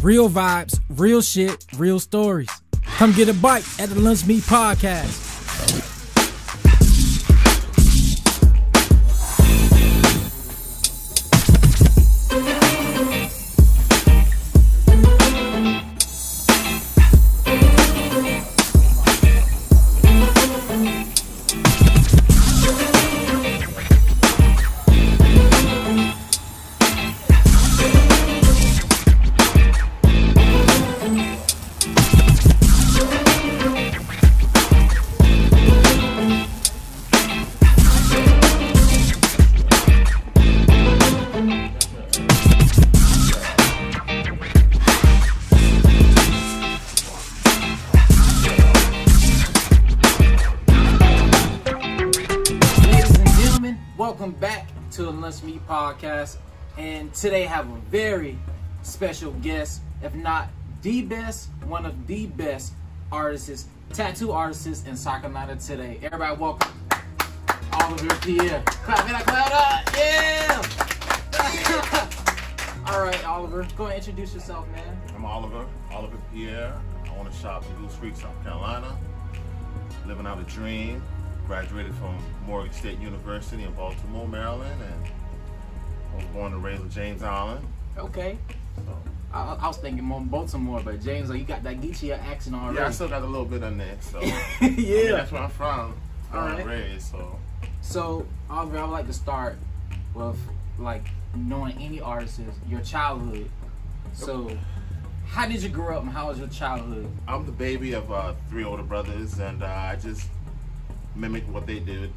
Real vibes, real shit, real stories. Come get a bite at the Lunch Meat Podcast. Welcome back to the Lunch Meat Podcast, and today I have a very special guest, if not the best, one of the best artists, tattoo artists in South Carolina today. Everybody welcome Oliver Pierre. Clap it up, yeah! All right, Oliver, go ahead and introduce yourself, man. I'm Oliver Pierre. I own a shop in Goose Creek, South Carolina. Living out a dream. Graduated from Morgan State University in Baltimore, Maryland, and I was born and raised in James Island. Okay. So, I was thinking more Baltimore, but James, you got that Geechee accent already. yeah, I still got a little bit on there. So yeah, I mean, that's where I'm from. Born and raised. So Oliver, I would like to start with like knowing any artist, your childhood. So, how did you grow up, and how was your childhood? I'm the baby of 3 older brothers, and I just mimicked what they did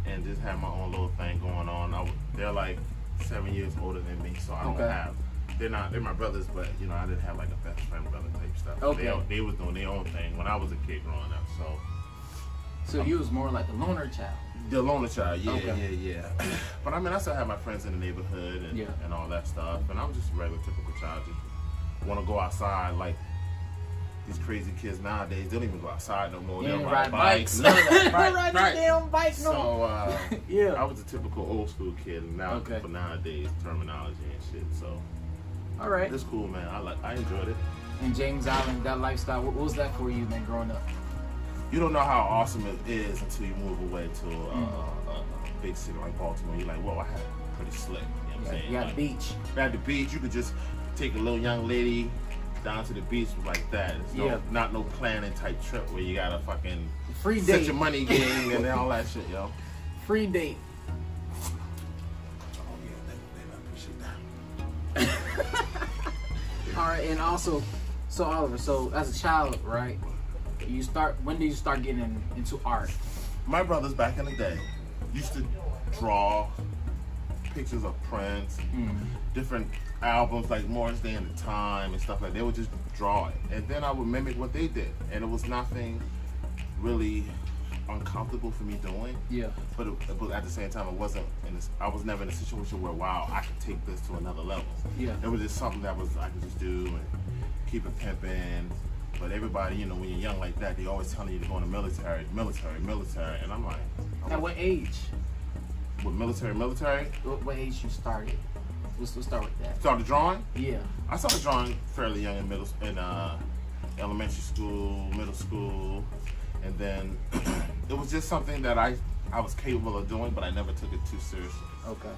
and just had my own little thing going on. They're like 7 years older than me, so I don't have. They're my brothers, but you know I didn't have like a best friend brother type stuff. Okay. They was doing their own thing when I was a kid growing up. So you was more like a loner child. The loner child, yeah, Okay. yeah. But I mean, I still have my friends in the neighborhood and all that stuff. And I'm just a regular, typical child. Just want to go outside like these crazy kids nowadays. They don't even go outside no more. They don't ride bikes. None of that. Right. Damn bikes no more. So yeah, I was a typical old school kid, and now for nowadays terminology and shit. So all right, it's cool, man. I enjoyed it. And James Island, that lifestyle, what was that for you, man, growing up? You don't know how awesome it is until you move away to a big city like Baltimore. You're like, whoa, I had it pretty slick. You know what I'm saying? You got the beach. At the beach, you could just take a little young lady down to the beach like that. It's not no planning type trip where you gotta fucking free date, set your money game and all that shit, yo. Free date. Oh yeah, they push it down. All right, and also, so Oliver, so as a child, right? When did you start getting into art? My brothers back in the day used to draw pictures of Prince, different albums like Morris Day and the Time and stuff like that. They would just draw it, and then I would mimic what they did, and it was nothing really uncomfortable for me doing. Yeah. But at the same time, I was never in a situation where I could take this to another level. Yeah. It was just something that I could just do and keep it pimping. But everybody, you know, when you're young like that, they always telling you to go in the military, and I'm like, at what age? With military? What age you started? Let's start with that. Started drawing? Yeah. I started drawing fairly young in elementary school, middle school, and then it was just something that I was capable of doing, but I never took it too seriously. Okay.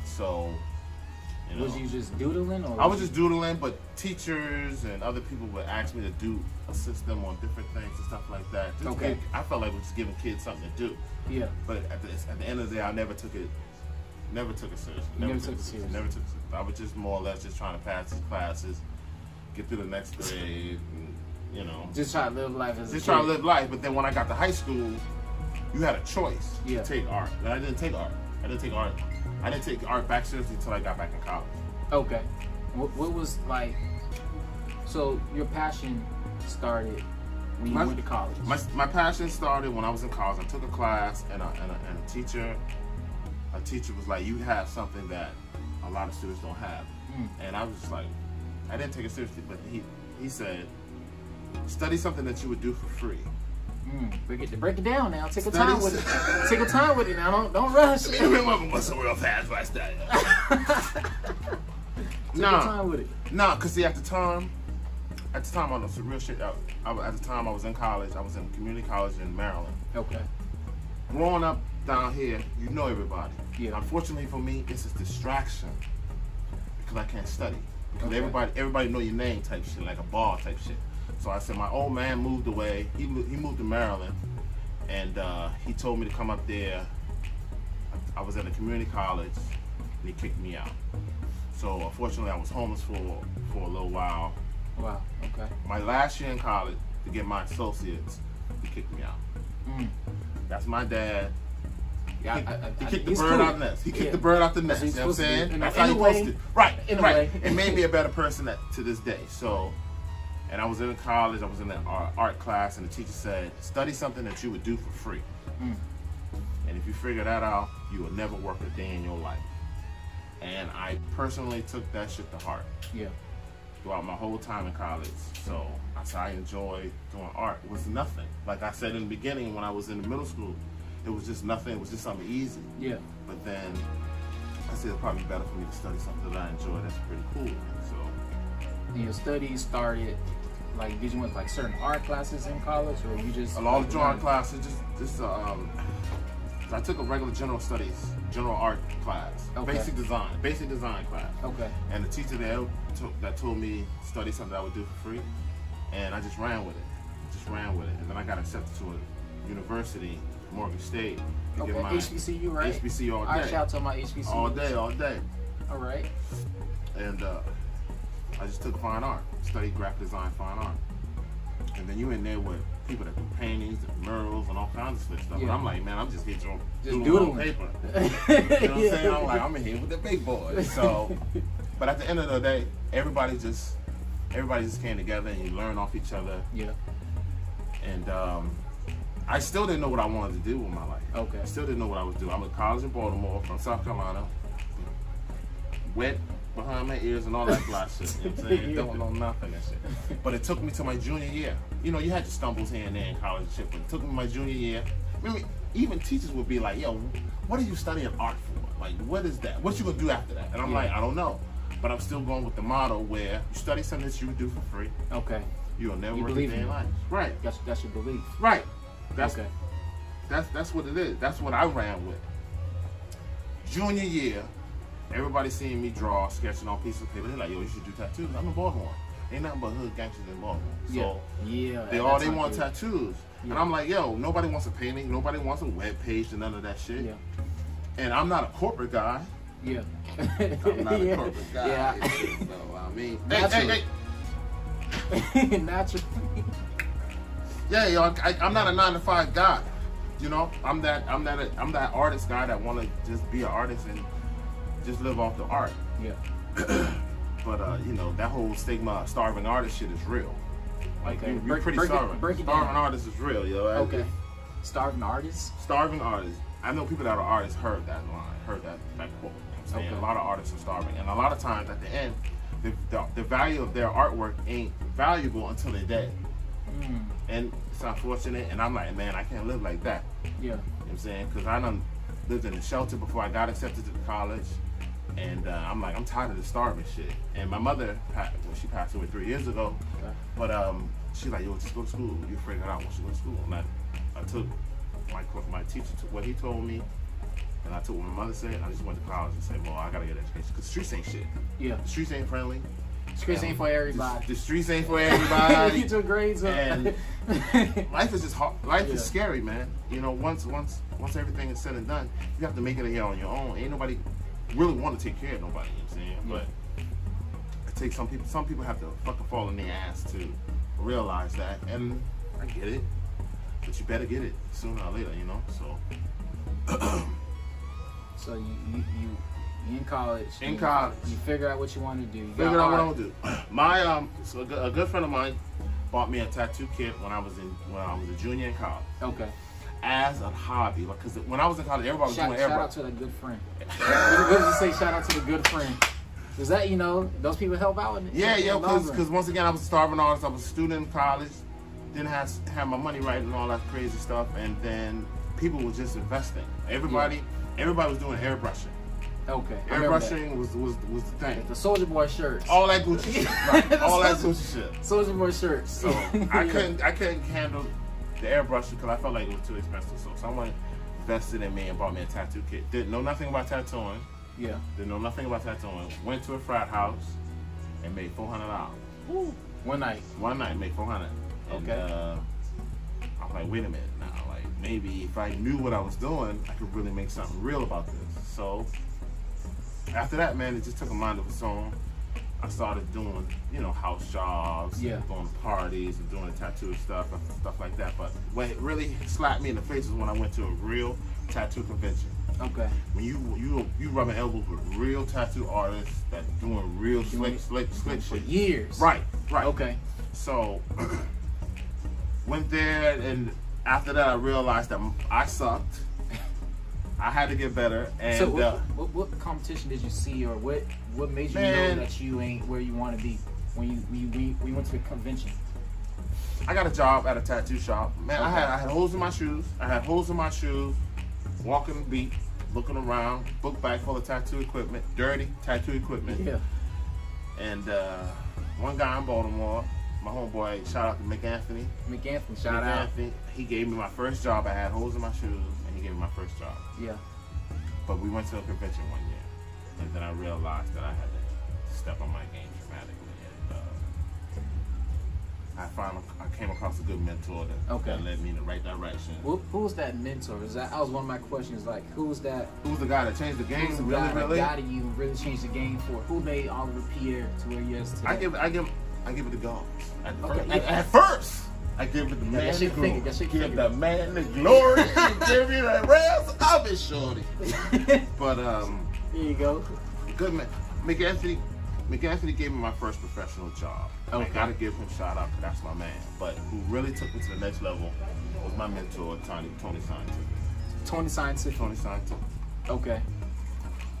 So, you know, was you just doodling, or I was just doodling, but teachers and other people would ask me to do assist them on different things and stuff like that. I felt like we were just giving kids something to do. Yeah. But at the end of the day, I never took it seriously. Never took it seriously. I was just more or less just trying to pass these classes, get through the next grade, and, you know. Just try to live life as a kid. Just try to live life. But then when I got to high school, you had a choice to take art. And I didn't take art. I didn't take art back seriously until I got back in college. Okay. What was like, so your passion started when you went to college? My passion started when I was in college. I took a class and a teacher was like, you have something that a lot of students don't have. And I was just like, I didn't take it seriously, but he said, study something that you would do for free. Break it down now. Take your time with it. Take your time with it now. Don't rush. I'm muscle real fast like that. Take your time with it. Nah, cause see, at the time, on the real shit. At the time, I was in college. I was in community college in Maryland. Okay. Growing up down here, you know everybody. Yeah. Unfortunately for me, it's a distraction because I can't study. Because Okay. everybody know your name type shit, like a bar type shit. So I said, my old man moved away. He moved to Maryland, and he told me to come up there. I was at a community college, and he kicked me out. So unfortunately, I was homeless for a little while. Wow. Okay. My last year in college, to get my associates, he kicked me out. Mm. That's my dad. Yeah. He kicked the he's bird cool. out the nest. He kicked Yeah. the bird out the That's nest. what You he's know what I'm supposed to saying? do. That's In how a you're way. supposed to. Right. In a right. way. It made me a better person to this day. So, and I was in college. I was in the art class, and the teacher said, "Study something that you would do for free. Mm. And if you figure that out, you will never work a day in your life." And I personally took that shit to heart Yeah. throughout my whole time in college. So I enjoy doing art. It was nothing. Like I said in the beginning, when I was in the middle school, it was just nothing. It was just something easy. Yeah. But then I said it's probably better for me to study something that I enjoy. That's pretty cool. So And your studies started. Like, did you went like certain art classes in college, or you just a lot of drawing learned- classes. Just I took a regular general art class, Okay. basic design class. Okay. And the teacher there that told me study something I would do for free, and I just ran with it. And then I got accepted to a university, Morgan State. to Okay. get my HBCU, right? HBCU all I day. shout to my HBCU. All day. All right. And I just took fine art, studied graphic design, fine art. And then you in there with people that do paintings and murals and all kinds of stuff. And Yeah. I'm like, man, I'm just here doodling doodling. on paper. You know what I'm saying? I'm like, I'm in here with the big boys. So, but at the end of the day, everybody just came together and you learn off each other. Yeah. And I still didn't know what I wanted to do with my life. Okay. I still didn't know what I was doing. I'm in college in Baltimore from South Carolina. Wet behind my ears and all that fly shit. You know what I'm saying? Yeah. Don't know nothing and shit. But it took me to my junior year. You know, you had your stumbles here and there in college and shit, but it took me my junior year. I mean, even teachers would be like, yo, what are you studying art for? Like, what is that? What you gonna do after that? And I'm like, I don't know. But I'm still going with the motto where you study something that you would do for free. Okay. You'll never You work a believe day in in it. life. Right. That's your belief. Right. That's Okay. that's what it is. That's what I ran with. Junior year, everybody seeing me draw, sketching on pieces of paper. They're like, yo, you should do tattoos. I'm in Baltimore. Ain't nothing but hood gangsters in Baltimore. So Yeah. they at all that they time want period. tattoos. Yeah. And I'm like, yo, nobody wants a painting, nobody wants a web page and none of that shit. Yeah. And I'm not a corporate guy. Yeah. I'm not a corporate guy. Yeah. So I mean, Naturally. hey. Naturally. Yeah, yo, I'm not a 9-to-5 guy. You know, I'm that artist guy that want to just be an artist and just live off the art. Yeah. But you know, that whole stigma of starving artist shit is real. Like Okay. you're pretty starving. Break it Starving down. artist is real, yo. Okay. Starving artists. Starving artists. I know people that are artists heard that line, heard that quote. You know what I'm saying? Okay. A lot of artists are starving, and a lot of times at the end, the value of their artwork ain't valuable until they're dead. Mm. And it's unfortunate. And I'm like, man, I can't live like that. Yeah. You know what I'm saying? Because I done lived in a shelter before I got accepted to college. And I'm like, I'm tired of the starving shit. And my mother, she passed away 3 years ago. Okay. But she's like, yo, just go to school. You figure it out once you go to school. And I took my teacher took what he told me. And I took what my mother said. And I just went to college and said, well, I got to get an education. Because the streets ain't shit. Yeah. The streets ain't friendly. Streets ain't for everybody. The streets ain't for everybody. Get your grades up. And life is just hard. Life Yeah. is scary, man. You know, once everything is said and done, you have to make it here on your own. Ain't nobody really want to take care of nobody. You know what I'm saying? Yeah. But it takes some people have to fucking fall in their ass to realize that. And I get it, but you better get it sooner or later. You know, so. So you in college. In college. You figure out what you want to do. You got Figure out what I art. want to do. My so a good friend of mine bought me a tattoo kit when I was a junior in college. Okay. As a hobby, because when I was in college, everybody was Shout doing out everybody. to the good friend. What did you say? Shout out to the good friend. Does that, those people help out? Yeah, in the long run? because once again, I was a starving artist. I was a student in college, didn't have my money right and all that crazy stuff, and then people were just investing. Everybody was doing airbrushing. Okay. I remember that. Airbrushing was the thing. The Soulja Boy shirts. All that Gucci shit. Right. All that Gucci shit. Soulja Boy shirts. So I couldn't handle the airbrushing because I felt like it was too expensive. So someone invested in me and bought me a tattoo kit. Didn't know nothing about tattooing. Yeah. Didn't know nothing about tattooing. Went to a frat house and made $400. Woo. One night. One night made $400. And, Okay. I was like, wait a minute now. Like maybe if I knew what I was doing, I could really make something real about this. So after that, man, it just took a mind of its own. I started doing, house jobs, Yeah. going to parties and doing tattoo stuff like that. But when it really slapped me in the face was when I went to a real tattoo convention. Okay. When you rubbing elbows with real tattoo artists that doing real slick For shit. years. Right. Okay. So went there, and after that I realized that I sucked. I had to get better. And so what competition did you see, or what made you know that you ain't where you want to be when you went to a convention? I got a job at a tattoo shop. Man, Okay. I had holes in my shoes. Walking the beat, looking around, book bag full of tattoo equipment, dirty tattoo equipment. Yeah. And one guy in Baltimore, my homeboy, shout out to McAnthony. Shout out. He gave me my first job. I had holes in my shoes, and he gave me my first job. Yeah. But we went to a convention one year, and then I realized that I had to step on my game dramatically. And I came across a good mentor that led me in the right direction. Who's that mentor? That was one of my questions. Like, who's that? Who's the guy that changed the game? Who's the guy that guided you and really changed the game for? Who made Oliver Pierre to where he is today? I give it to God. At Okay. first, I give it the man that the shit glory. finger, that shit Give finger. the man the glory. Give me the rest of it, shorty. But Here you go. good man. McAnthony gave me my first professional job. Okay. I gotta give him a shout out because that's my man. But who really took me to the next level was my mentor, Tony Scientific. Tony Scientific. Tony Scientific. Okay.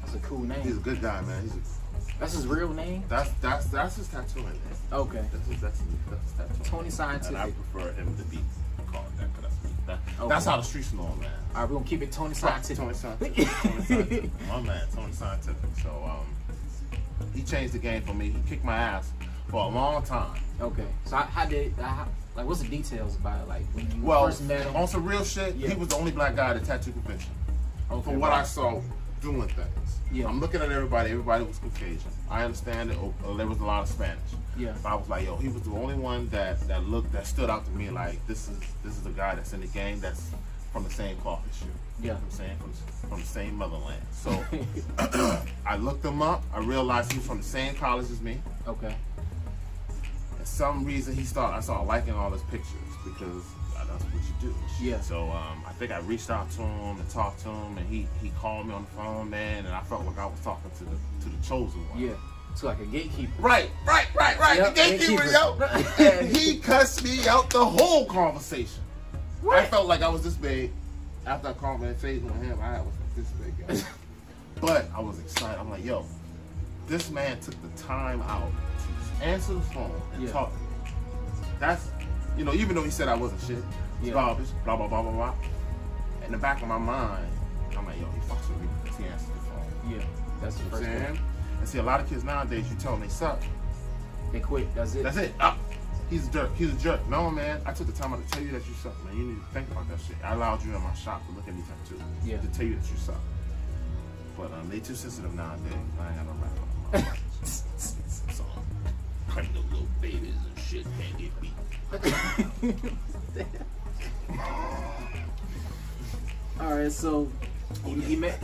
That's a cool name. He's a good guy, man. That's his real name? That's his tattooing name. Okay. That's his tattoo. Tony Scientific. And I prefer him to be called that because that's Okay. how the streets know him, man. All right, we're going to keep it Tony Scientific. Tony Scientific. My man, Tony Scientific. So he changed the game for me. He kicked my ass for a long time. Okay. So what's the details about it? Like when you Well, first met him? on some real shit, Yeah. he was the only black guy at the tattoo convention. Okay, From what right. I saw doing things. Yeah. I'm looking at everybody was Caucasian. I understand that there was a lot of Spanish. Yeah. But I was like, yo, he was the only one that stood out to me like this is a guy that's in the game that's from the same cloth as you. Yeah. You know what I'm saying? From the same motherland. So I looked him up. I realized he was from the same college as me. Okay. For some reason I started liking all his pictures because that's what you do. Yeah. So I think I reached out to him and talked to him, and he called me on the phone, man, and I felt like I was talking to the chosen one. Yeah. So like a gatekeeper. Right. Yep, The gatekeeper, yo. And he cussed me out the whole conversation. What? I felt like I was this big. After a conversation with him, I was like this big guy. But I was excited. I'm like, yo, this man took the time out to answer the phone and talk. That's, even though he said I wasn't shit, garbage, blah, blah, blah, blah, blah. In the back of my mind, I'm like, yo, he fucks with me because he answered the phone. Yeah. That's the You know first what I'm thing. saying? And see, a lot of kids nowadays, you tell them they suck. They quit. That's it. That's it. He's a jerk. He's a jerk. No, man. I took the time out to tell you that you suck, man. You need to think about that shit. I allowed you in my shop to look at me too. Yeah. To tell you that you suck. But they too sensitive nowadays. I ain't got no rap on them. So, claim the little babies and shit can't get beat. All right. So you met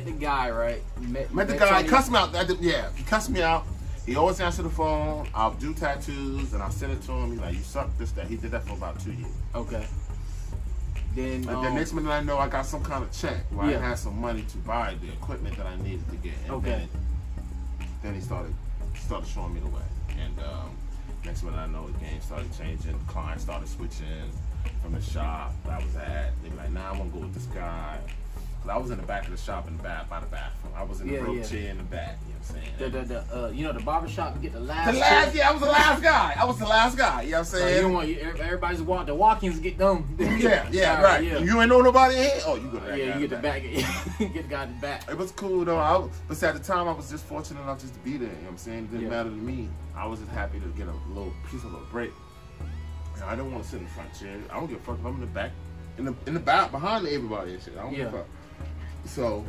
the guy, right? You Met the met guy. Tony. Cussed me out. He cussed me out. He always answered the phone. I'll do tattoos and I'll send it to him. He's like, you suck, this, that. He did that for about 2 years. Okay. Then The next minute I know, I got some kind of check where Yeah. I had some money to buy the equipment that I needed to get. And Okay. then he started showing me the way. And next minute I know, the game started changing. Clients started switching from the shop that I was at. They be like, nah, I'm gonna go with this guy. 'Cause I was in the back of the shop in the back by the bathroom. I was in the rope chair in the back. You know what I'm saying? You know, the barbershop, you get the last. Yeah, I was the last guy. I was the last guy. You know what I'm saying? You don't want everybody's the walk-ins get them. Yeah, right. Yeah. You ain't know nobody in here? Oh, you go to that guy. Yeah, you get the back. Get the guy in the back. It was cool though. But at the time, I was just fortunate enough just to be there. You know what I'm saying? It didn't matter to me. I was just happy to get a little piece of a break. And I didn't want to sit in the front chair. I don't give a fuck if I'm in the back, in the back behind everybody and shit. I don't give a fuck. So,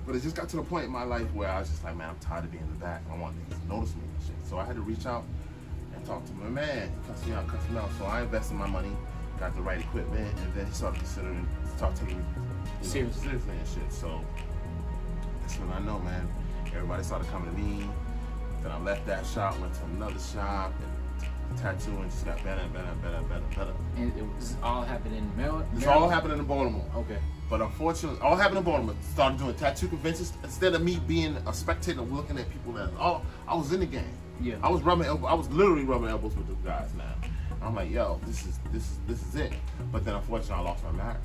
but it just got to the point in my life where I was just like, man, I'm tired of being in the back. I want niggas to notice me and shit. So I had to reach out and talk to my man. He cussed me out. So I invested my money, got the right equipment, and then he started taking me seriously and shit. So that's when I know, man. Everybody started coming to me. Then I left that shop, went to another shop, and tattooing just got better and better. And it was all happening in Maryland? It's all happening in Baltimore. Okay. But unfortunately, all happened in Baltimore. Started doing tattoo conventions. Instead of me being a spectator looking at people I was in the game. Yeah. I was literally rubbing elbows with those guys now. I'm like, yo, this is it. But then unfortunately I lost my marriage.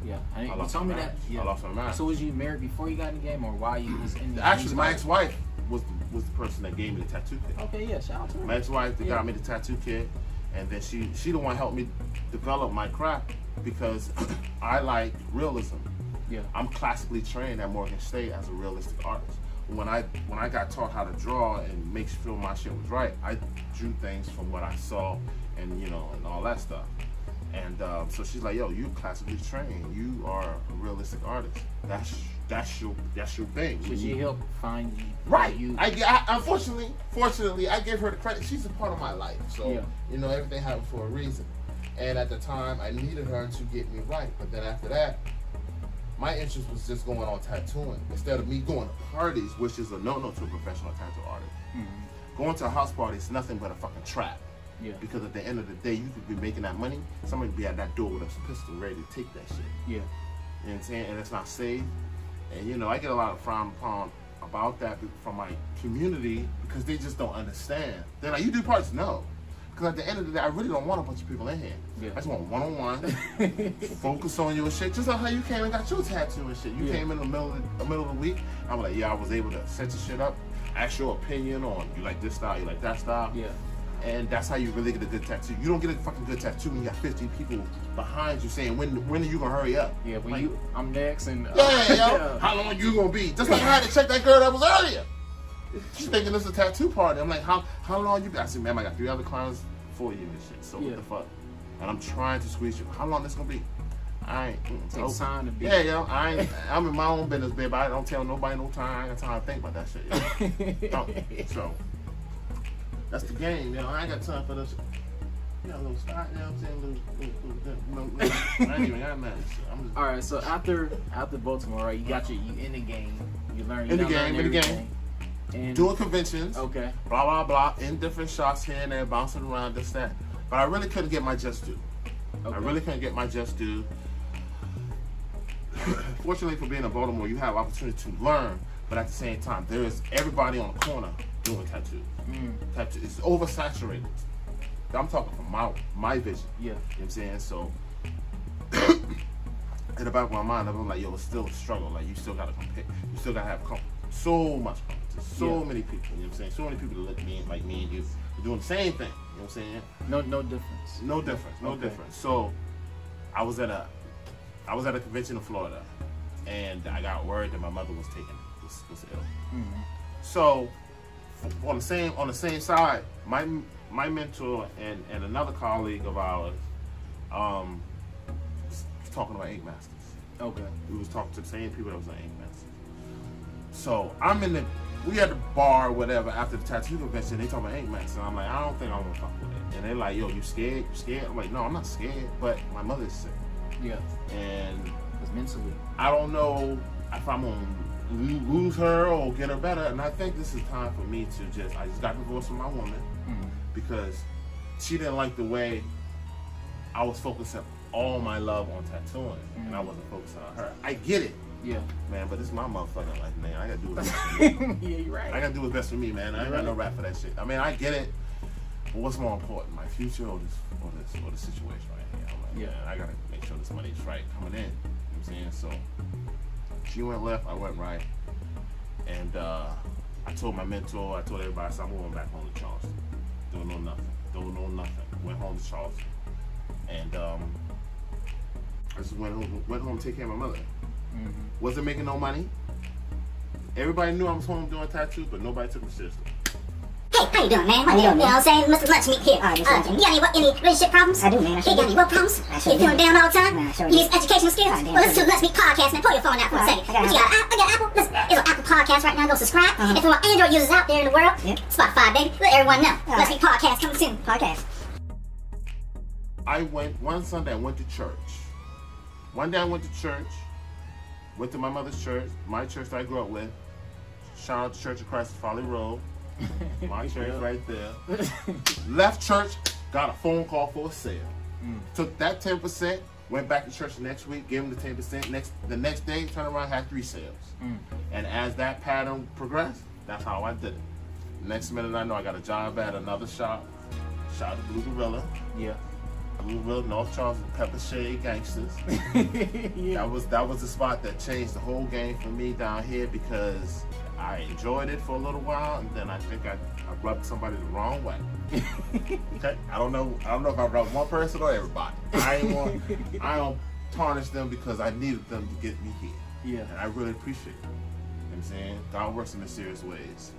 Yeah. You told me that. Yeah. I lost my marriage. So was you married before you got in the game, or while you was in the game? Actually, my ex-wife was the person that gave me the tattoo kit. Okay, yeah, shout out to her. My ex-wife that got me the tattoo kit, and then she the one helped me develop my craft because I like realism. Yeah. I'm classically trained at Morgan State as a realistic artist. When I got taught how to draw and make sure my shit was right, I drew things from what I saw and and all that stuff. And so she's like, yo, you classically trained. You are a realistic artist. That's your thing. Should she help find you? Right. Fortunately, I gave her the credit. She's a part of my life. So, everything happened for a reason. And at the time, I needed her to get me right. But then after that, my interest was just going on tattooing. Instead of me going to parties, which is a no-no to a professional tattoo artist. Mm-hmm. Going to a house party is nothing but a fucking trap. Yeah. Because at the end of the day, you could be making that money. Somebody would be at that door with a pistol ready to take that shit. Yeah. You know what I'm saying? And it's not safe. And, I get a lot of frown upon about that from my community because they just don't understand. They're like, you do parties? No. Because at the end of the day, I really don't want a bunch of people in here. Yeah. I just want one-on-one, focus on your shit. Just like how you came and got your tattoo and shit. You came in the middle of the week. I'm like, yeah, I was able to set your shit up, ask your opinion on you like this style, you like that style. Yeah. And that's how you really get a good tattoo. You don't get a fucking good tattoo when you got 15 people behind you saying, when are you gonna hurry up? Yeah, I'm next and yeah. How long you gonna be? Just like I had to check that girl that was earlier. She's thinking this is a tattoo party. I'm like, how long you got? I said, man, I got 3 other clients for you and shit. So what the fuck? And I'm trying to squeeze you. How long this gonna be? I ain't takes time to be. Yeah, I'm in my own business, babe. I don't tell nobody no time. I ain't got time to think about that shit. So that's the game, I ain't got time for this. Little start, I'm saying? I ain't even got mad. All right, so after Baltimore, right? You in the game. You learn. In the game. And doing conventions. Okay. Blah blah blah. In different shots here and there, bouncing around, this that. But I really couldn't get my just due. Okay. I really couldn't get my just due. Fortunately for being in Baltimore, you have opportunity to learn, but at the same time, there is everybody on the corner doing tattoos. Tattoo. It's oversaturated. I'm talking from my vision. Yeah. You know what I'm saying? So in the back of my mind, I'm like, yo, it's still a struggle. Like, you still gotta compare. You still gotta have so much competition. So many people. You know what I'm saying? So many people that look like me and you are doing the same thing. You know what I'm saying? No difference. No difference. No difference. So I was at a convention in Florida, and I got word that my mother was ill. Mm-hmm. So on the same side, my mentor and another colleague of ours was talking about Ink Masters. Okay. We was talking to the same people that was on Ink Masters. So we at the bar or whatever after the tattoo convention, they talking about Ink Masters. And I'm like, I don't think I'm gonna fuck with it. And they're like, yo, you scared? You scared? I'm like, no, I'm not scared, but my mother's sick. Yeah. And it's mentally. I don't know if I'm gonna lose her or get her better, and I think this is time for me to I just got divorced from my woman because she didn't like the way I was focusing all my love on tattooing and I wasn't focusing on her. I get it, man, but it's my motherfucking life, man. I gotta do what's best for me. Yeah, you're right. I gotta do what's best for me, man. I ain't got no rap for that shit. I mean, I get it, but what's more important, my future or the situation right here? I'm like, man, I gotta make sure this money's right coming in. You know what I'm I'm saying? So she went left, I went right. And I told my mentor, I told everybody, I said, I'm going back home to Charleston. Don't know nothing. Went home to Charleston. And I just went home to take care of my mother. Wasn't making no money. Everybody knew I was home doing tattoos, but nobody took me seriously. Hey, how you doing, man? You know what I'm saying? Mr. Lunchmeat here. You got any relationship problems? I do, man. You got any work problems? You feeling down all the time? Nah, I sure You need some educational skills? do. Well, listen to the Lunchmeat podcast, man. Pull your phone out for a second. I got You got Apple? Listen, it's on Apple Podcast right now. Go subscribe. And for our Android users out there in the world, Spotify, baby. Let everyone know. Lunchmeat podcast coming soon. Podcast. I went, one Sunday I went to church. One day I went to church, went to my mother's church, my church that I grew up with. Shout out to Church of Christ Folly Road. My church right there. Left church, got a phone call for a sale. Took that 10%, went back to church the next week, gave them the 10%. The next day, turned around, had 3 sales. And as that pattern progressed, that's how I did it. Next minute I know I got a job at another shop. Shout out to Blue Gorilla. Yeah. Blue Gorilla, North Charleston, Pepper Shade Gangsters. Yeah. That was the spot that changed the whole game for me down here because I enjoyed it for a little while, and then I think I rubbed somebody the wrong way. Okay, I don't know if I rubbed one person or everybody. I don't tarnish them because I needed them to get me here. Yeah. And I really appreciate it. You know what I'm saying? God works in mysterious ways,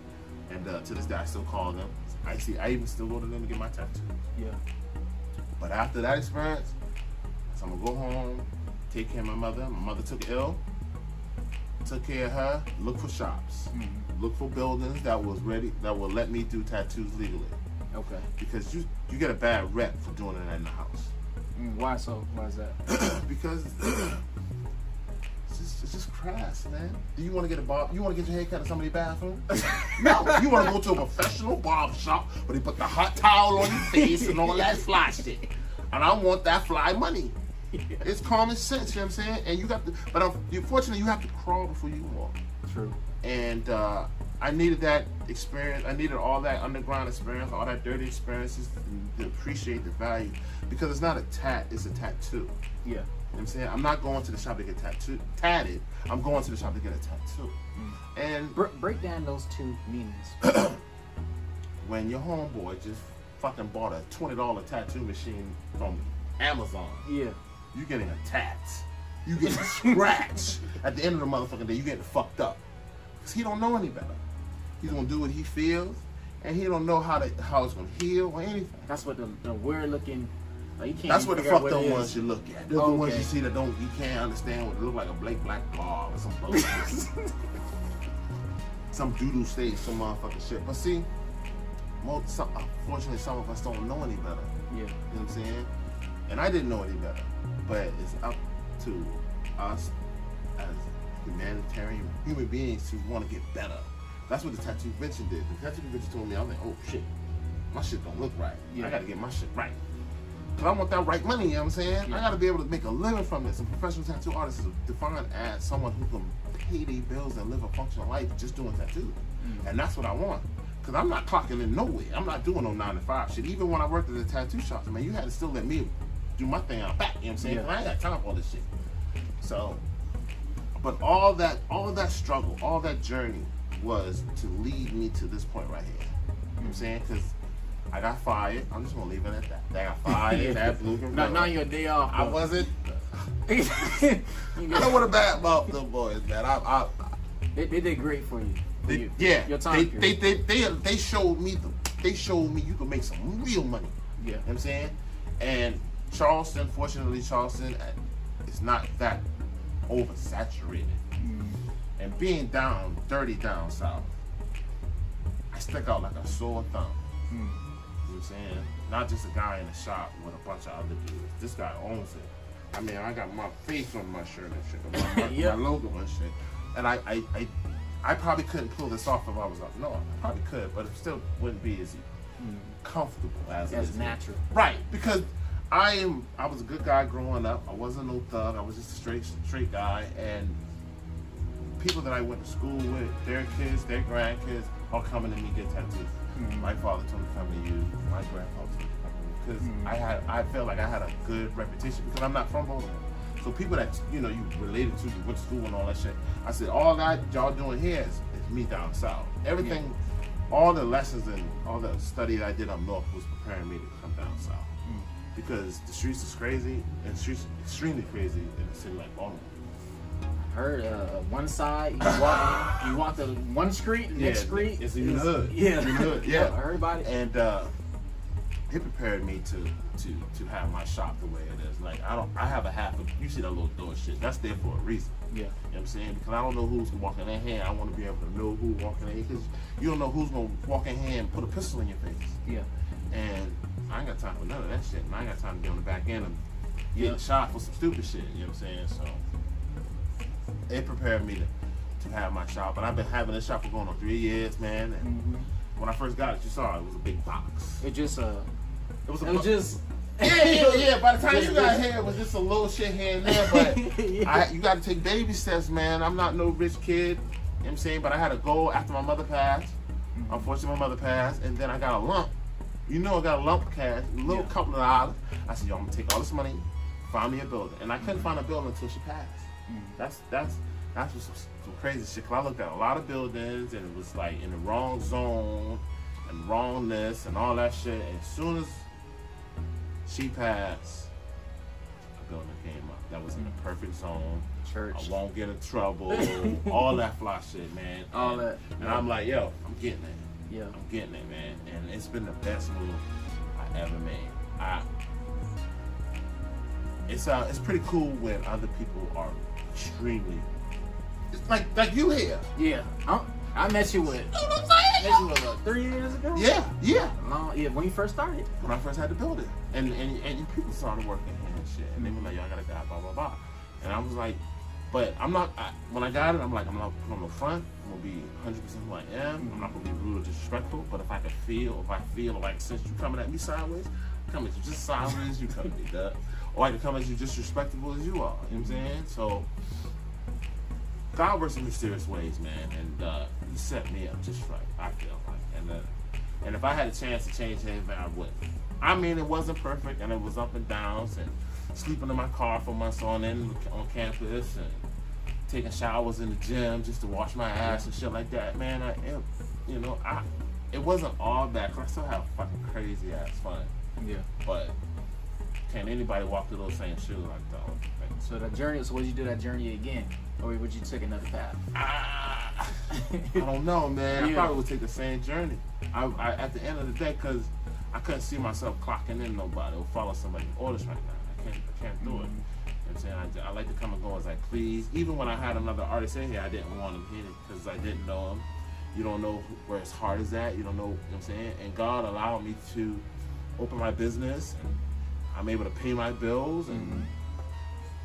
and to this day I still call them. I even still go to them to get my tattoo. Yeah. But after that experience, so I'm gonna go home, take care of my mother. My mother took ill. Took care of her, look for shops, look for buildings that was ready, that will let me do tattoos legally. Okay. Because you get a bad rep for doing it in the house. Why so? Why is that? Because it's just crass, man. Do you want to get You want to get your hair cut in somebody's bathroom? No. You want to go to a professional barber shop where they put the hot towel on your face and all that fly shit. And I want that fly money. Yeah. It's common sense, you know what I'm saying? And you got to, but unfortunately, you have to crawl before you walk. True. And I needed that experience. I needed all that underground experience, all that dirty experiences to appreciate the value. Because it's not a tat, it's a tattoo. Yeah. You know what I'm saying? I'm not going to the shop to get tatted. I'm going to the shop to get a tattoo. And break down those two meanings. When your homeboy just fucking bought a $20 tattoo machine from Amazon. Yeah. You getting a tat. You getting scratched. At the end of the motherfucking day, you getting fucked up. Because he don't know any better. He's going to do what he feels, and he don't know how it's going to heal or anything. That's what the weird looking, like you can't. That's what the fucked up it ones is. you look at. They're the ones you see that you can't understand what look like a black blob or some bullshit. Some doodle stage, some motherfucking shit. But see, unfortunately, some of us don't know any better. Yeah. You know what I'm saying? And I didn't know any better. But it's up to us as humanitarian human beings to want to get better. That's what the tattoo convention did. The tattoo convention told me, I was like, oh shit, my shit don't look right. Yeah. I gotta get my shit right. Cause I want that right money, you know what I'm saying? Yeah. I gotta be able to make a living from this. A professional tattoo artist is defined as someone who can pay their bills and live a functional life just doing tattoos. And that's what I want. Cause I'm not clocking in nowhere. I'm not doing no 9 to 5 shit. Even when I worked at the tattoo shops, man, you had to still let me do my thing out back, you know what I'm saying? Yeah. 'Cause I ain't got time for all this shit. So, but all that struggle, all that journey was to lead me to this point right here. You know what I'm saying? Because I got fired. I'm just gonna leave it at that. I got fired at Blue Gorilla. Now you're a day off. I wasn't. I don't want to bad mouth them boys, man. They did great for you. Your time period. They showed me you can make some real money. Yeah. You know what I'm saying? And Charleston, fortunately, is not that oversaturated. And being dirty down south, I stick out like a sore thumb. You know what I'm saying? Not just a guy in the shop with a bunch of other dudes. This guy owns it. I mean, I got my face on my shirt and shit, my logo and shit. And I probably couldn't pull this off if I was up. No, I probably could, but it still wouldn't be as comfortable as it is. Natural. Right, because I was a good guy growing up. I wasn't no thug. I was just a straight guy. And people that I went to school with, their kids, their grandkids, are coming to me to get tattoos. My father told me to come to you. My grandfather told me to come to you. Because I felt like I had a good reputation because I'm not from Baltimore. So people that, you know, you related to, you went to school and all that shit. I said, all that y'all doing here is me down south. Everything, all the lessons and all the study that I did up north was preparing me to come down south. Because the streets is crazy, and the streets extremely crazy in a city like Baltimore. Heard one side, you walk the one street, the next street. It's in the hood. Yeah. In the hood, yeah. I heard about it. And it prepared me to have my shop the way it is. Like I have a half of, you see that little door shit, that's there for a reason. Yeah. You know what I'm saying? Because I don't know who's walking in here. I want to be able to know who's walking in here, because you don't know who's gonna walk in here and put a pistol in your face. Yeah. And I ain't got time for none of that shit. And I ain't got time to be on the back end and getting shot for some stupid shit. You know what I'm saying? So it prepared me to have my shop. And I've been having this shop for going on 3 years, man. And when I first got it, you saw it was a big box. It just Yeah. By the time you got here, it was just a little shit here and there. But you got to take baby steps, man. I'm not no rich kid. You know what I'm saying? But I had a goal after my mother passed. Unfortunately, my mother passed. And then I got a lump. You know, I got a lump of cash, a little couple of dollars. I said, yo, I'm going to take all this money, find me a building. And I couldn't find a building until she passed. That's some crazy shit. Cause I looked at a lot of buildings, and it was like in the wrong zone and wrongness and all that shit. And as soon as she passed, a building came up that was in the perfect zone. Church. I won't get in trouble. All that fly shit, man. All that. And I'm like, yo, I'm getting it. Yeah. I'm getting it, man. And it's been the best move I ever made. It's pretty cool when other people are extremely, it's like you here. Yeah. I met you with. You know what I'm saying? Met you with 3 years ago. Yeah. Yeah, when you first started. When I first had to build it, and people started working here and shit, and they were like, "Y'all got a guy, blah blah blah," and I was like, "But I'm not." When I got it, I'm like, "I'm not putting on the front. I'm gonna be 100% who I am. I'm not gonna be rude or disrespectful. But if I feel like since you coming at me sideways, I'm coming at you just sideways, you coming at me, duh. Or I can come at you just respectable as you are. You know what I'm saying? So God works in mysterious ways, man, and He set me up just right. I feel like, and if I had a chance to change anything, I would. I mean, it wasn't perfect, and it was up and downs, and sleeping in my car for months on end on campus, and taking showers in the gym just to wash my ass and shit like that. Man, it wasn't all bad, because I still have fucking crazy ass fun. Yeah. But can anybody walk through those same shoes? I don't think. So that journey. So would you do that journey again, or would you take another path? I don't know, man. I probably would take the same journey. I at the end of the day, because I couldn't see myself clocking in nobody or follow somebody's orders right now. I can't do it. You know what I'm saying? I like to come and go as I please. Even when I had another artist in here, I didn't want him here because I didn't know him. You don't know where his heart is at. You don't know, you know what I'm saying? And God allowed me to open my business, and I'm able to pay my bills and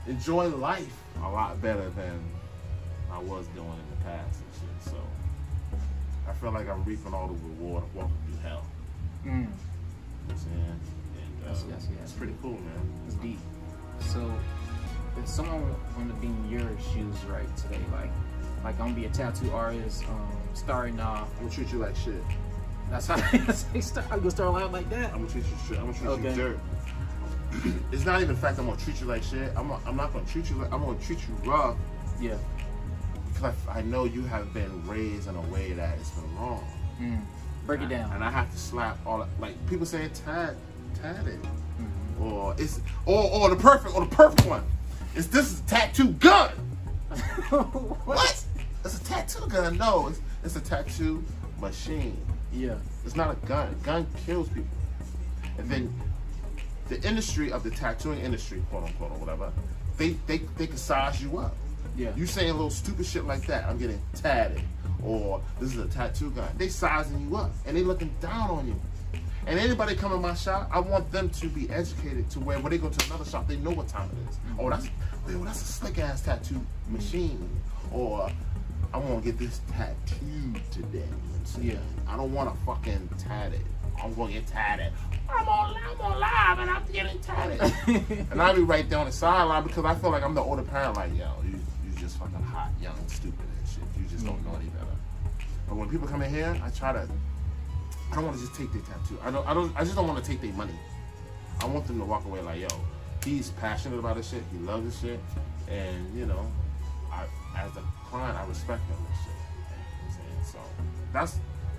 enjoy life a lot better than I was doing in the past and shit. So I feel like I'm reaping all the reward of walking through hell. You know what I'm saying? And yes. it's pretty cool, man. It's deep. So if someone wanted to be in your shoes right today, like I'm gonna be a tattoo artist, starting off. I'm gonna treat you like shit. That's how I start. I'm gonna start out like that. I'm gonna treat you shit. I'm gonna treat you dirt. It's not even the fact I'm gonna treat you like shit. I'm not gonna treat you like, I'm gonna treat you rough. Yeah. Because I know you have been raised in a way that has been wrong. Break it down. And I have to slap all like people saying tatted. Or it's or the perfect one. This is a tattoo gun. What? It's a tattoo gun. No, it's a tattoo machine. Yeah. It's not a gun. A gun kills people. And then the industry of the tattooing industry, quote unquote, or whatever, they can size you up. Yeah. You saying a little stupid shit like that, I'm getting tatted, or this is a tattoo gun. They sizing you up, and they looking down on you. And anybody come in my shop, I want them to be educated to where when they go to another shop, they know what time it is. Oh, that's a slick ass tattoo machine. Or I want to get this tattooed today. You know what I'm saying? Yeah. I don't want to fucking tat it. I'm going to get tatted. I'm on live and I'm getting tatted. And I be right there on the sideline because I feel like I'm the older parent. Like, yo, you just fucking hot, young, stupid and shit. You just don't know any better. But when people come in here, I don't want to just take their tattoo. I just don't want to take their money. I want them to walk away like, yo, he's passionate about his shit. He loves his shit, and you know, as a client, I respect him and shit. You know what I'm saying? So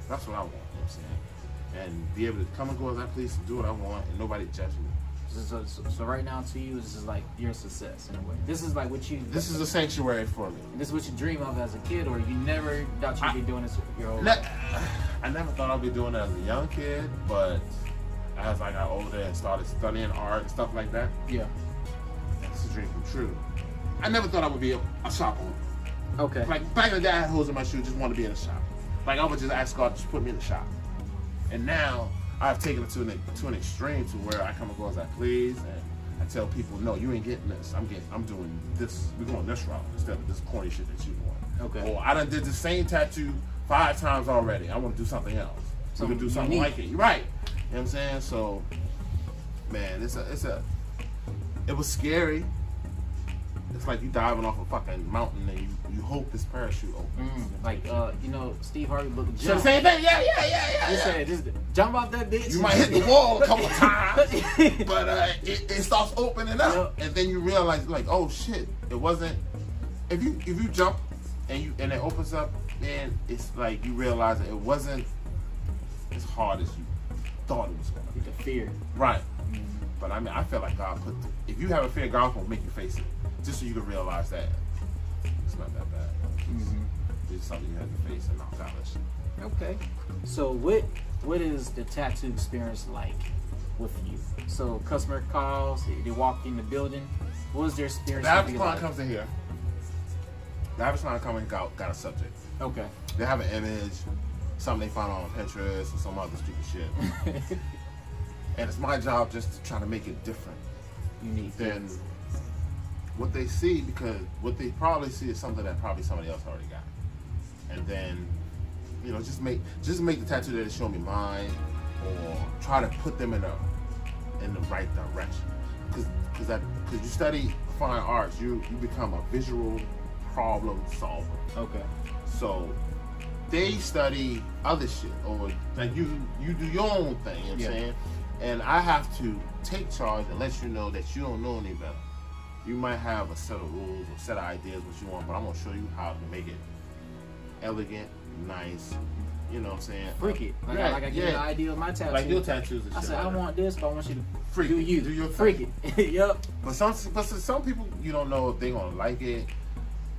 that's what I want. You know what I'm saying? And be able to come and go as I please, do what I want, and nobody judge me. So right now, to you, this is like your success in a way. This is like what you. This is a sanctuary for me. This is what you dream of as a kid, or you never thought you'd be doing this your whole life? I never thought I'd be doing it as a young kid, but as I got older and started studying art and stuff like that, yeah, that's a dream come true. I never thought I would be a shop owner. Okay. Like back in the day, I had holes in my shoes, just wanted to be in a shop. Like I would just ask God to just put me in the shop. And now I've taken it to an extreme to where I come and go as I please, and I tell people, no, you ain't getting this. I'm doing this. We're going this route instead of this corny shit that you want. Okay. Or I done did the same tattoo 5 times already. I want to do something else. So we can do something like it. You're right. You know what I'm saying? So, man, it was scary. It's like you diving off a fucking mountain and you hope this parachute opens. Like, you know, Steve Harvey book Jump. So the same thing? Yeah. You said, just jump off that bitch. You might hit the wall a couple of times, but it starts opening up. Yep. And then you realize, like, oh shit, it wasn't, if you jump and it opens up, then it's like you realize that it wasn't as hard as you thought it was going to be. The fear. Right. But I mean, I feel like God if you have a fear, God will make you face it. Just so you can realize that it's not that bad. It's something you have to face and knock out that shit. Okay. So what is the tattoo experience like with you? So customer calls, they walk in the building. What is their experience? The average client comes in here. The average client comes in got a subject. Okay. They have an image, something they found on Pinterest or some other stupid shit. And it's my job just to try to make it different. Unique. Than what they see, because what they probably see is something that probably somebody else already got. And then, you know, just make the tattoo that is showing me mine, or try to put them in the right direction. Because you study fine arts, you become a visual problem solver. Okay. So they study other shit, or like you do your own thing. You know what I'm saying? And I have to take charge and let you know that you don't know any better. You might have a set of rules or set of ideas what you want, but I'm gonna show you how to make it elegant, nice. You know what I'm saying? Freak it. Like I get an idea of my tattoo. Like your tattoos and shit. I said, I want this, but I want you to freak do it. you. Do your freak it. Yep. But some people, you don't know if they're gonna like it,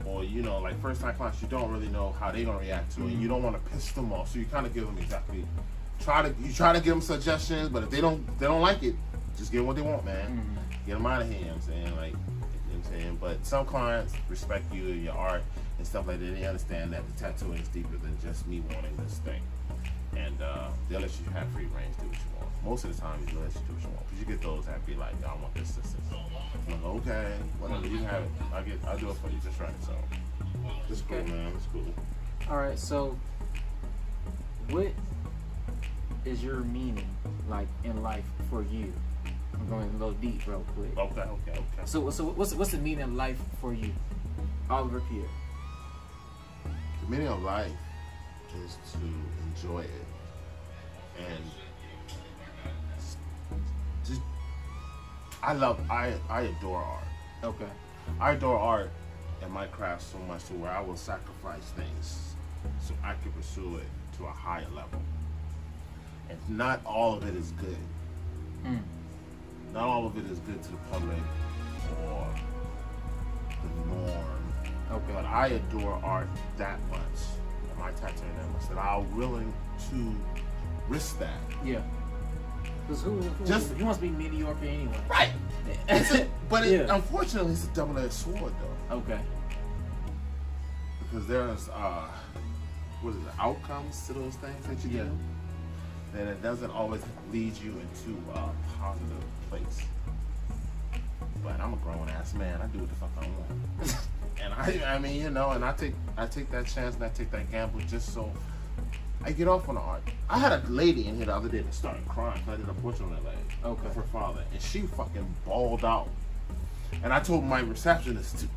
or you know, like first time clients, you don't really know how they're gonna react to it. You don't want to piss them off, so you kind of give them exactly. Try to give them suggestions, but if they don't like it, just give them what they want, man. Get them out of here. You know what I'm saying, like, you know what I'm saying. But some clients respect you and your art and stuff like that. They understand that the tattooing is deeper than just me wanting this thing, and they'll let you have free range, do what you want. Most of the time, they'll let you do what you want. Because you get those that be like, I want this. I'm like, okay, whatever, you can have it. I'll do it for you just right. So it's cool, man. It's cool. All right, so what is your meaning like in life for you? I'm going a little deep real quick. Okay. So what's the meaning of life for you, Oliver Pierre? The meaning of life is to enjoy it, and just I adore art. Okay. I adore art and my craft so much to where I will sacrifice things so I can pursue it to a higher level. And not all of it is good. Not all of it is good to the public or the norm. Okay. But I adore art that much, and my tattooing that much, that I'm willing to risk that. Yeah. Because you must be mediocre anyway. Right. But unfortunately, it's a double-edged sword, though. Okay. Because there's, outcomes to those things that you do. Then it doesn't always lead you into a positive place. But I'm a grown-ass man. I do what the fuck I want. And I mean, you know, and I take that chance and I take that gamble just so I get off on the art. I had a lady in here the other day that started crying because I did a portrait on that lady. Okay. Of her father. And she fucking bawled out. And I told my receptionist to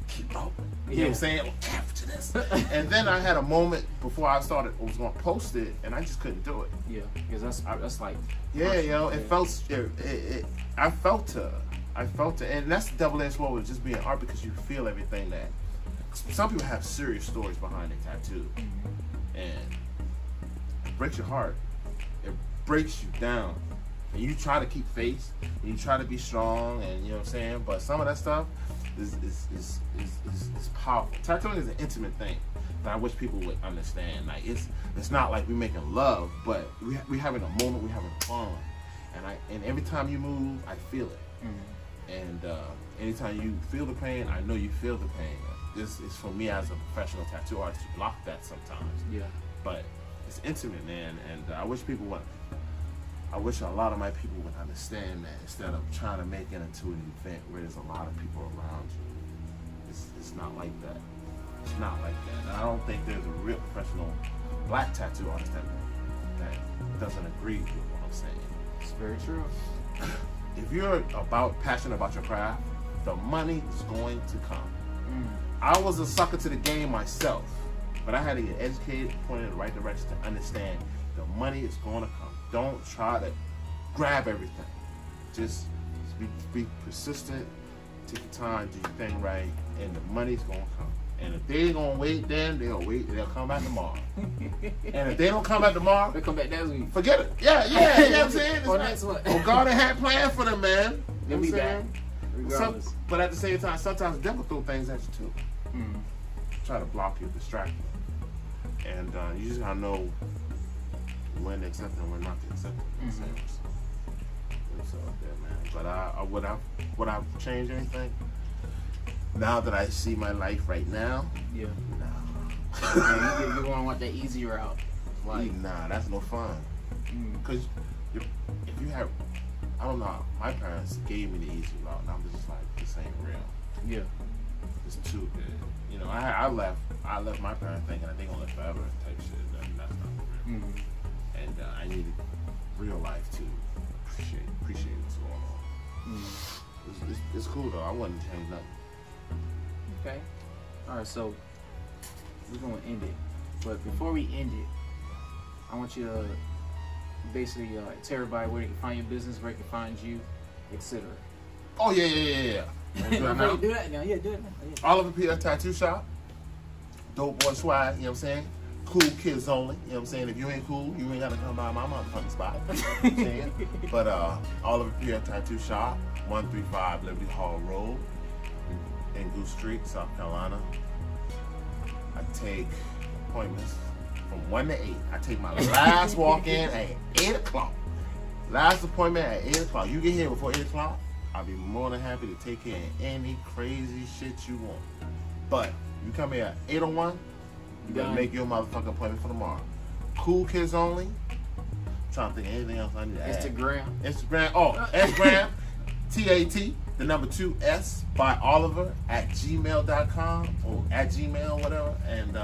keep up. You know what I'm saying? Well, capture this. And then I had a moment before I was going to post it, and I just couldn't do it. Yeah, because that's like... Yeah, yo, it felt... I felt her. I felt it, and that's the double-edged sword with just being art, because you feel everything that. Some people have serious stories behind their tattoo, and it breaks your heart. It breaks you down, and you try to keep faith, and you try to be strong, and you know what I'm saying. But some of that stuff is powerful. Tattooing is an intimate thing that I wish people would understand. Like it's not like we making love, but we having a moment, we having fun, and every time you move, I feel it. And anytime you feel the pain, I know you feel the pain. This is for me as a professional tattoo artist to block that sometimes. Yeah. But it's intimate, man, and I wish people would. I wish a lot of my people would understand that instead of trying to make it into an event where there's a lot of people around you. It's not like that. It's not like that. And I don't think there's a real professional black tattoo artist that doesn't agree with what I'm saying. It's very true. If you're passionate about your craft, the money is going to come. I was a sucker to the game myself, but I had to get educated, pointed in the right direction to understand the money is going to come. Don't try to grab everything. Just be persistent, take your time, do your thing right, and the money's going to come. And if they gonna wait, then they'll wait. They'll come back tomorrow. And if they don't come back tomorrow, they'll come back next week. Forget it. Yeah, you know what I'm saying? Or next one. Well, God had planned for them, man. They'll be back. Regardless. But at the same time, sometimes the devil throw things at you too. Try to block you, distract you, and you just gotta know when to accept and when not to accept it. So yeah, man. But would I change anything? Now that I see my life right now, yeah, nah. You're gonna want that easy route. Like, nah, that's no fun. Because if you have, I don't know, my parents gave me the easy route, and I'm just like, this ain't real. Yeah, it's too good. You know, I left my parents thinking that they gonna live forever type shit. That's not real. And I needed real life to appreciate what's going on. It's cool though. I wouldn't change nothing. Okay. All right. So we're gonna end it, but before we end it, I want you to basically tell everybody where they can find your business, where they can find you, etc. Oh yeah. Do that now. Yeah, do it now. Yeah. Oliver Pierre Tattoo Shop. Dope boy swag. You know what I'm saying? Cool kids only. You know what I'm saying? If you ain't cool, you ain't gotta come by my motherfucking spot. You know what I'm saying? But Oliver Pierre Tattoo Shop, 135 Liberty Hall Road in Goose Street, South Carolina. I take appointments from 1 to 8. I take my last walk-in at 8 o'clock. Last appointment at 8 o'clock. You get here before 8 o'clock, I'll be more than happy to take care of any crazy shit you want. But you come here at 8:01, you gotta make your motherfucking appointment for tomorrow. Cool kids only. I'm trying to think of anything else I need to add. Instagram. Oh, Instagram. TAT, the number 2S by Oliver at gmail.com or at Gmail, whatever. And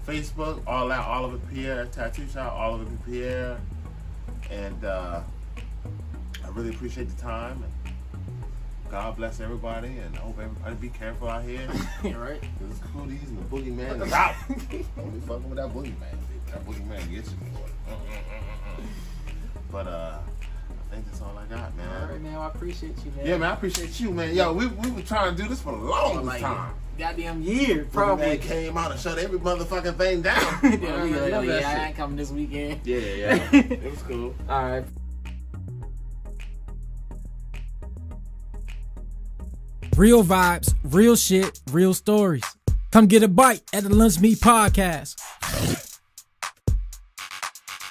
Facebook, all out Oliver Pierre Tattoo Shop, Oliver Pierre. And I really appreciate the time. And God bless everybody, and I hope everybody be careful out here. Right? Because it's cooties and the boogeyman is out. Don't be fucking with that boogeyman. That boogeyman gets you, boy. But I think that's all I got, man. All right, man. Well, I appreciate you, man. Yeah, man. I appreciate you, man. Yo, we were trying to do this for the longest time. Goddamn year, probably. Man came out and shut every motherfucking thing down. I ain't coming this weekend. Yeah. It was cool. All right. Real vibes, real shit, real stories. Come get a bite at the Lunch Meat Podcast.